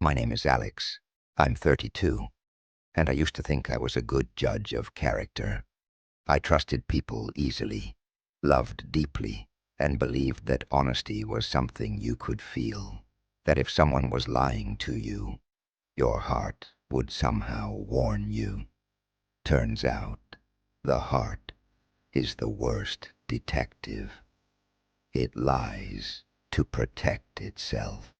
My name is Alex. I'm 32, and I used to think I was a good judge of character. I trusted people easily, loved deeply, and believed that honesty was something you could feel. That if someone was lying to you, your heart would somehow warn you. Turns out, the heart is the worst detective. It lies to protect itself.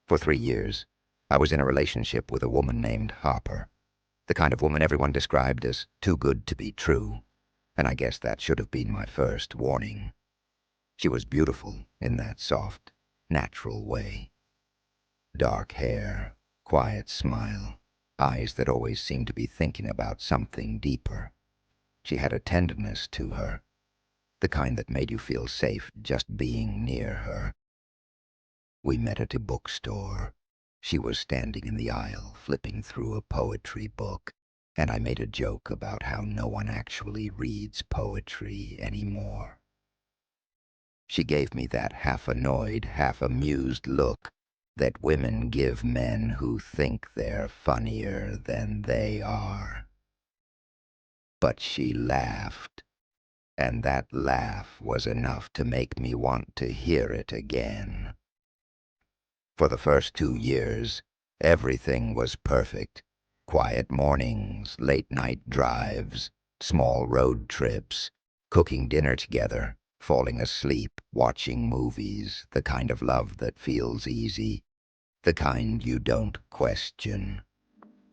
For 3 years, I was in a relationship with a woman named Harper, the kind of woman everyone described as too good to be true, and I guess that should have been my first warning. She was beautiful in that soft, natural way. Dark hair, quiet smile, eyes that always seemed to be thinking about something deeper. She had a tenderness to her, the kind that made you feel safe just being near her. We met at a bookstore. She was standing in the aisle, flipping through a poetry book, and I made a joke about how no one actually reads poetry anymore. She gave me that half-annoyed, half-amused look that women give men who think they're funnier than they are. But she laughed, and that laugh was enough to make me want to hear it again. For the first 2 years, everything was perfect. Quiet mornings, late-night drives, small road trips, cooking dinner together, falling asleep, watching movies, the kind of love that feels easy, the kind you don't question.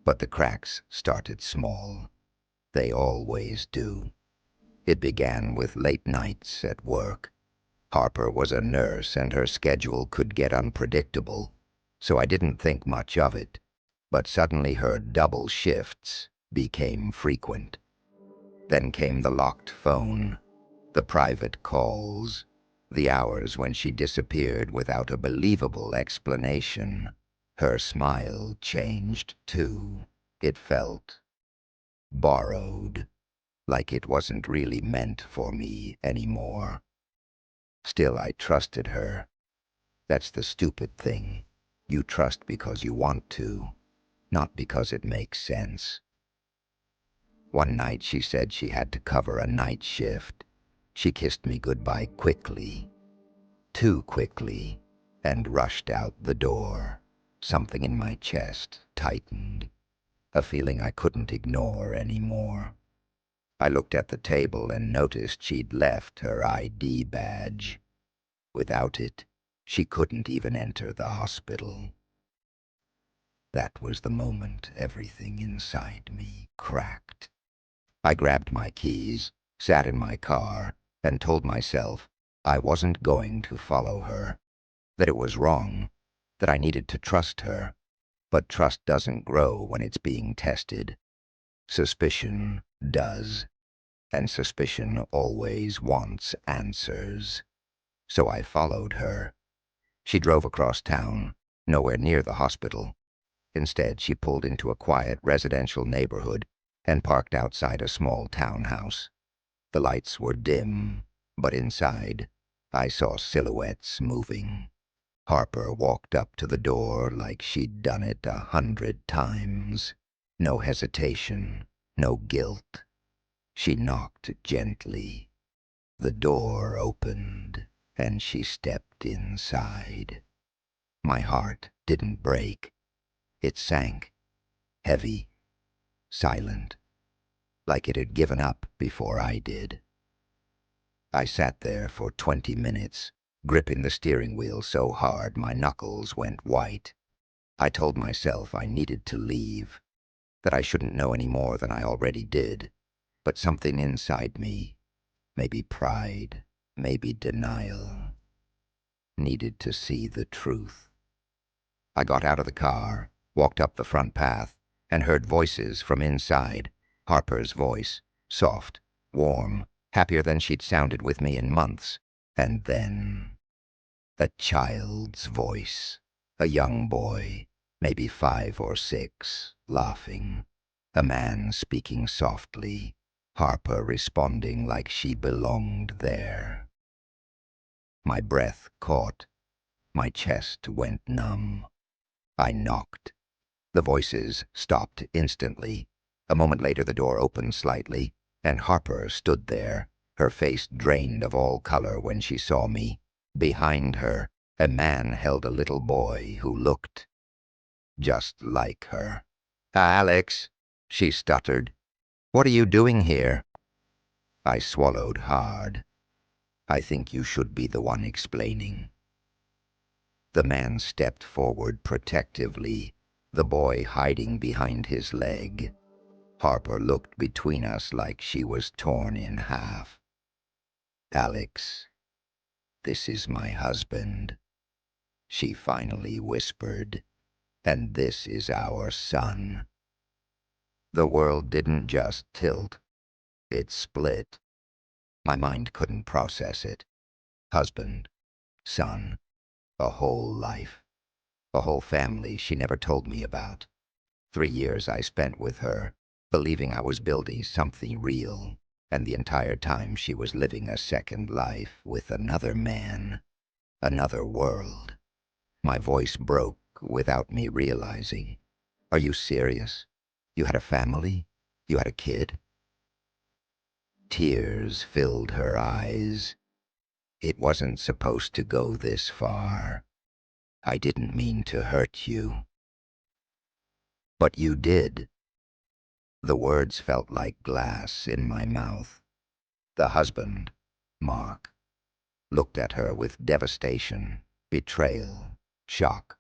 But the cracks started small. They always do. It began with late nights at work. Harper was a nurse and her schedule could get unpredictable, so I didn't think much of it. But suddenly her double shifts became frequent. Then came the locked phone, the private calls, the hours when she disappeared without a believable explanation. Her smile changed too. It felt borrowed, like it wasn't really meant for me anymore. Still, I trusted her. That's the stupid thing. You trust because you want to, not because it makes sense. One night she said she had to cover a night shift. She kissed me goodbye quickly, too quickly, and rushed out the door. Something in my chest tightened, a feeling I couldn't ignore anymore. I looked at the table and noticed she'd left her ID badge. Without it, she couldn't even enter the hospital. That was the moment everything inside me cracked. I grabbed my keys, sat in my car, and told myself I wasn't going to follow her, that it was wrong, that I needed to trust her. But trust doesn't grow when it's being tested. Suspicion does, and suspicion always wants answers. So I followed her. She drove across town, nowhere near the hospital. Instead, she pulled into a quiet residential neighborhood and parked outside a small townhouse. The lights were dim, but inside, I saw silhouettes moving. Harper walked up to the door like she'd done it 100 times. No hesitation, no guilt. She knocked gently. The door opened, and she stepped inside. My heart didn't break. It sank, heavy, silent, like it had given up before I did. I sat there for 20 minutes, gripping the steering wheel so hard my knuckles went white. I told myself I needed to leave, that I shouldn't know any more than I already did. But something inside me, maybe pride, maybe denial, needed to see the truth. I got out of the car, walked up the front path, and heard voices from inside. Harper's voice, soft, warm, happier than she'd sounded with me in months. And then a child's voice, a young boy, maybe 5 or 6, laughing. A man speaking softly, Harper responding like she belonged there. My breath caught, My chest went numb. I knocked. The voices stopped instantly. A moment later, the door opened slightly, and Harper stood there, her face drained of all color when she saw me. Behind her, a man held a little boy who looked just like her. "Alex," she stuttered. "What are you doing here?" I swallowed hard. "I think you should be the one explaining." The man stepped forward protectively, the boy hiding behind his leg. Harper looked between us like she was torn in half. "Alex, this is my husband," she finally whispered, "and this is our son." The world didn't just tilt, it split. My mind couldn't process it. Husband, son, a whole life, a whole family she never told me about. 3 years I spent with her, believing I was building something real, and the entire time she was living a second life with another man, another world. My voice broke without me realizing. "Are you serious? You had a family? You had a kid?" Tears filled her eyes. "It wasn't supposed to go this far. I didn't mean to hurt you." "But you did." The words felt like glass in my mouth. The husband, Mark, looked at her with devastation, betrayal, shock.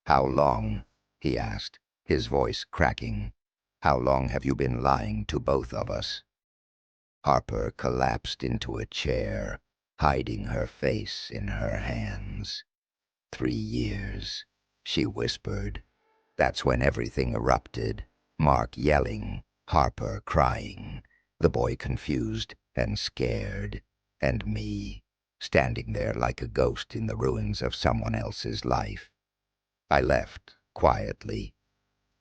"How long?" he asked, his voice cracking. "How long have you been lying to both of us?" Harper collapsed into a chair, hiding her face in her hands. 3 years, she whispered. That's when everything erupted. Mark yelling, Harper crying, the boy confused and scared, and me, standing there like a ghost in the ruins of someone else's life. I left, quietly.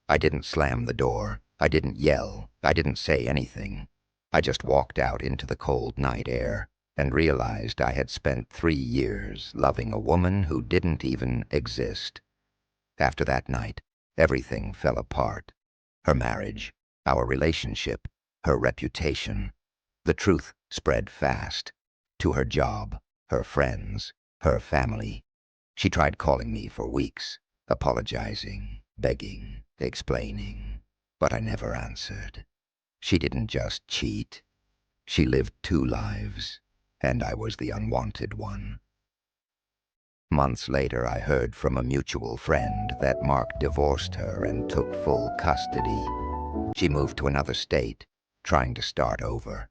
I didn't slam the door. I didn't yell. I didn't say anything. I just walked out into the cold night air and realized I had spent 3 years loving a woman who didn't even exist. After that night, everything fell apart. Her marriage, our relationship, her reputation. The truth spread fast. To her job, her friends, her family. She tried calling me for weeks, apologizing, begging, explaining, but I never answered. She didn't just cheat. She lived 2 lives, and I was the unwanted one. Months later, I heard from a mutual friend that Mark divorced her and took full custody. She moved to another state, trying to start over.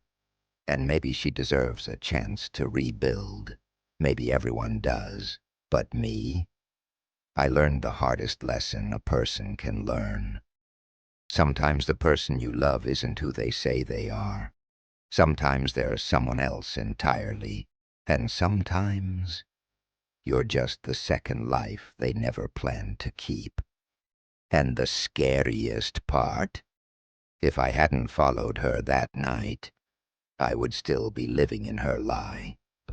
And maybe she deserves a chance to rebuild. Maybe everyone does. But me? I learned the hardest lesson a person can learn. Sometimes the person you love isn't who they say they are. Sometimes they're someone else entirely. And sometimes you're just the second life they never planned to keep. And the scariest part? If I hadn't followed her that night, I would still be living in her lie.